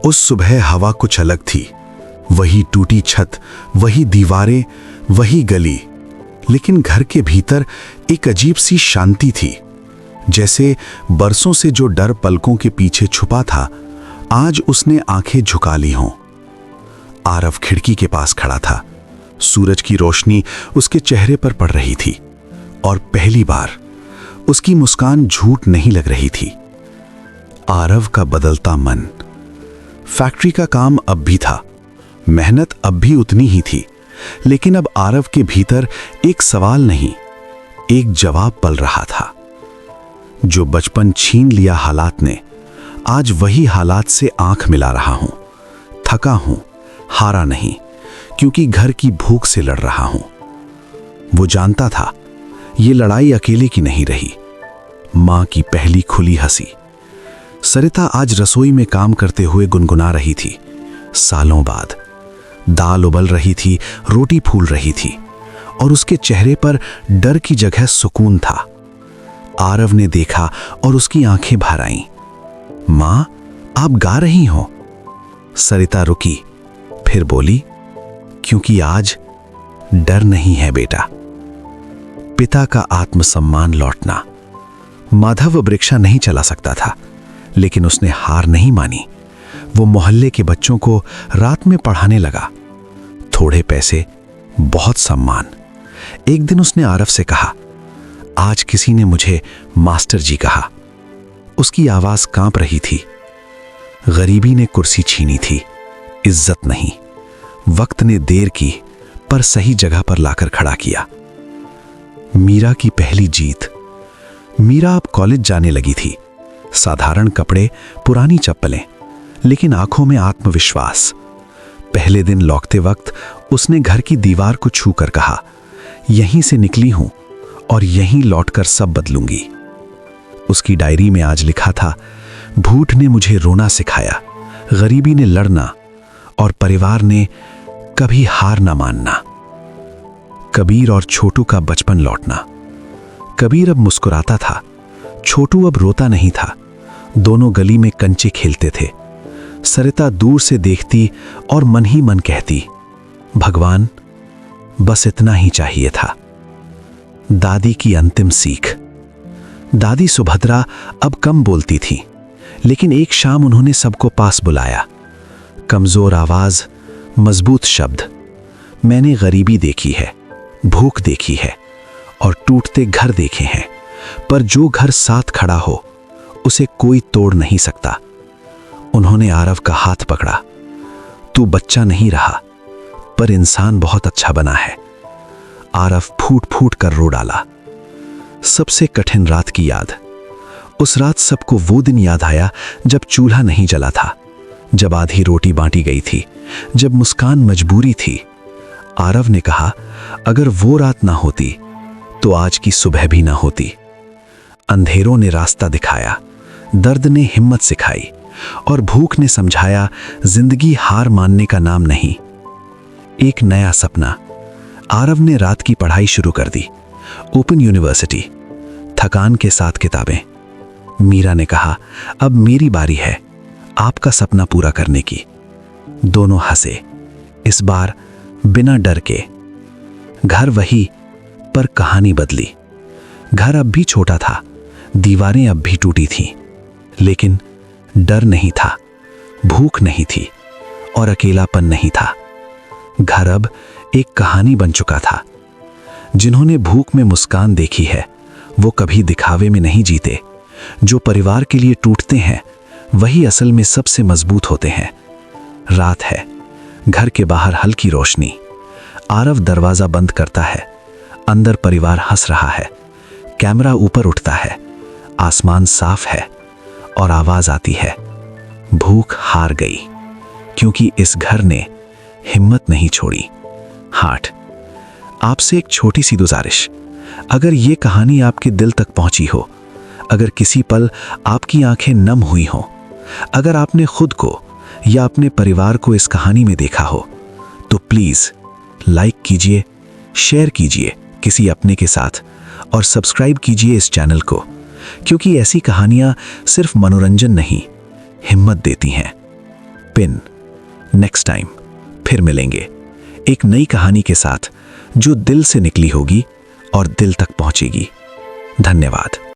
उस सुबह हवा कुछ अलग थी। वही टूटी छत, वही दीवारें, वही गली, लेकिन घर के भीतर एक अजीब सी शांति थी। जैसे बरसों से जो डर पलकों के पीछे छुपा था, आज उसने आंखें झुका ली हों। आरव खिड़की के पास खड़ा था। सूरज की रोशनी उसके चेहरे पर पड़ रही थी और पहली बार उसकी मुस्कान झूठ नहीं लग रही थी। आरव का बदलता मन। फैक्ट्री का काम अब भी था, मेहनत अब भी उतनी ही थी, लेकिन अब आरव के भीतर एक सवाल नहीं, एक जवाब पल रहा था। जो बचपन छीन लिया हालात ने, आज वही हालात से आंख मिला रहा हूं। थका हूं, हारा नहीं, क्योंकि घर की भूख से लड़ रहा हूं। वो जानता था ये लड़ाई अकेले की नहीं रही। मां की पहली खुली हंसी। सरिता आज रसोई में काम करते हुए गुनगुना रही थी। सालों बाद दाल उबल रही थी, रोटी फूल रही थी और उसके चेहरे पर डर की जगह सुकून था। आरव ने देखा और उसकी आंखें भर आईं। मां, आप गा रही हो? सरिता रुकी, फिर बोली, क्योंकि आज डर नहीं है बेटा। पिता का आत्मसम्मान लौटना। माधव अब रिक्शा नहीं चला सकता था, लेकिन उसने हार नहीं मानी। वो मोहल्ले के बच्चों को रात में पढ़ाने लगा। थोड़े पैसे, बहुत सम्मान। एक दिन उसने आरव से कहा, आज किसी ने मुझे मास्टर जी कहा। उसकी आवाज कांप रही थी। गरीबी ने कुर्सी छीनी थी, इज्जत नहीं। वक्त ने देर की, पर सही जगह पर लाकर खड़ा किया। मीरा की पहली जीत। मीरा अब कॉलेज जाने लगी थी। साधारण कपड़े, पुरानी चप्पलें, लेकिन आंखों में आत्मविश्वास। पहले दिन लौटते वक्त उसने घर की दीवार को छूकर कहा, यहीं से निकली हूं और यहीं लौटकर सब बदलूंगी। उसकी डायरी में आज लिखा था, भूख ने मुझे रोना सिखाया, गरीबी ने लड़ना और परिवार ने कभी हार ना मानना। कबीर और छोटू का बचपन लौटना। कबीर अब मुस्कुराता था, छोटू अब रोता नहीं था। दोनों गली में कंचे खेलते थे। सरिता दूर से देखती और मन ही मन कहती, भगवान, बस इतना ही चाहिए था। दादी की अंतिम सीख। दादी सुभद्रा अब कम बोलती थी, लेकिन एक शाम उन्होंने सबको पास बुलाया। कमजोर आवाज, मजबूत शब्द। मैंने गरीबी देखी है, भूख देखी है और टूटते घर देखे हैं, पर जो घर साथ खड़ा हो उसे कोई तोड़ नहीं सकता। उन्होंने आरव का हाथ पकड़ा। तू बच्चा नहीं रहा, पर इंसान बहुत अच्छा बना है। आरव फूट फूट कर रो डाला। सबसे कठिन रात की याद। उस रात सबको वो दिन याद आया जब चूल्हा नहीं जला था, जब आधी रोटी बांटी गई थी, जब मुस्कान मजबूरी थी। आरव ने कहा, अगर वो रात ना होती तो आज की सुबह भी ना होती। अंधेरों ने रास्ता दिखाया, दर्द ने हिम्मत सिखाई और भूख ने समझाया, जिंदगी हार मानने का नाम नहीं। एक नया सपना। आरव ने रात की पढ़ाई शुरू कर दी। ओपन यूनिवर्सिटी, थकान के साथ किताबें। मीरा ने कहा, अब मेरी बारी है आपका सपना पूरा करने की। दोनों हंसे, इस बार बिना डर के। घर वही, पर कहानी बदली। घर अब भी छोटा था, दीवारें अब भी टूटी थीं, लेकिन डर नहीं था, भूख नहीं थी और अकेलापन नहीं था। घर अब एक कहानी बन चुका था। जिन्होंने भूख में मुस्कान देखी है, वो कभी दिखावे में नहीं जीते। जो परिवार के लिए टूटते हैं, वही असल में सबसे मजबूत होते हैं। रात है, घर के बाहर हल्की रोशनी। आरव दरवाजा बंद करता है। अंदर परिवार हंस रहा है। कैमरा ऊपर उठता है। आसमान साफ है और आवाज आती है, भूख हार गई, क्योंकि इस घर ने हिम्मत नहीं छोड़ी। हार्ट। आपसे एक छोटी सी गुजारिश, अगर ये कहानी आपके दिल तक पहुंची हो, अगर किसी पल आपकी आंखें नम हुई हो, अगर आपने खुद को या अपने परिवार को इस कहानी में देखा हो, तो प्लीज लाइक कीजिए, शेयर कीजिए किसी अपने के साथ और सब्सक्राइब कीजिए इस चैनल को, क्योंकि ऐसी कहानियां सिर्फ मनोरंजन नहीं, हिम्मत देती हैं। पिन। नेक्स्ट टाइम फिर मिलेंगे एक नई कहानी के साथ जो दिल से निकली होगी और दिल तक पहुंचेगी। धन्यवाद।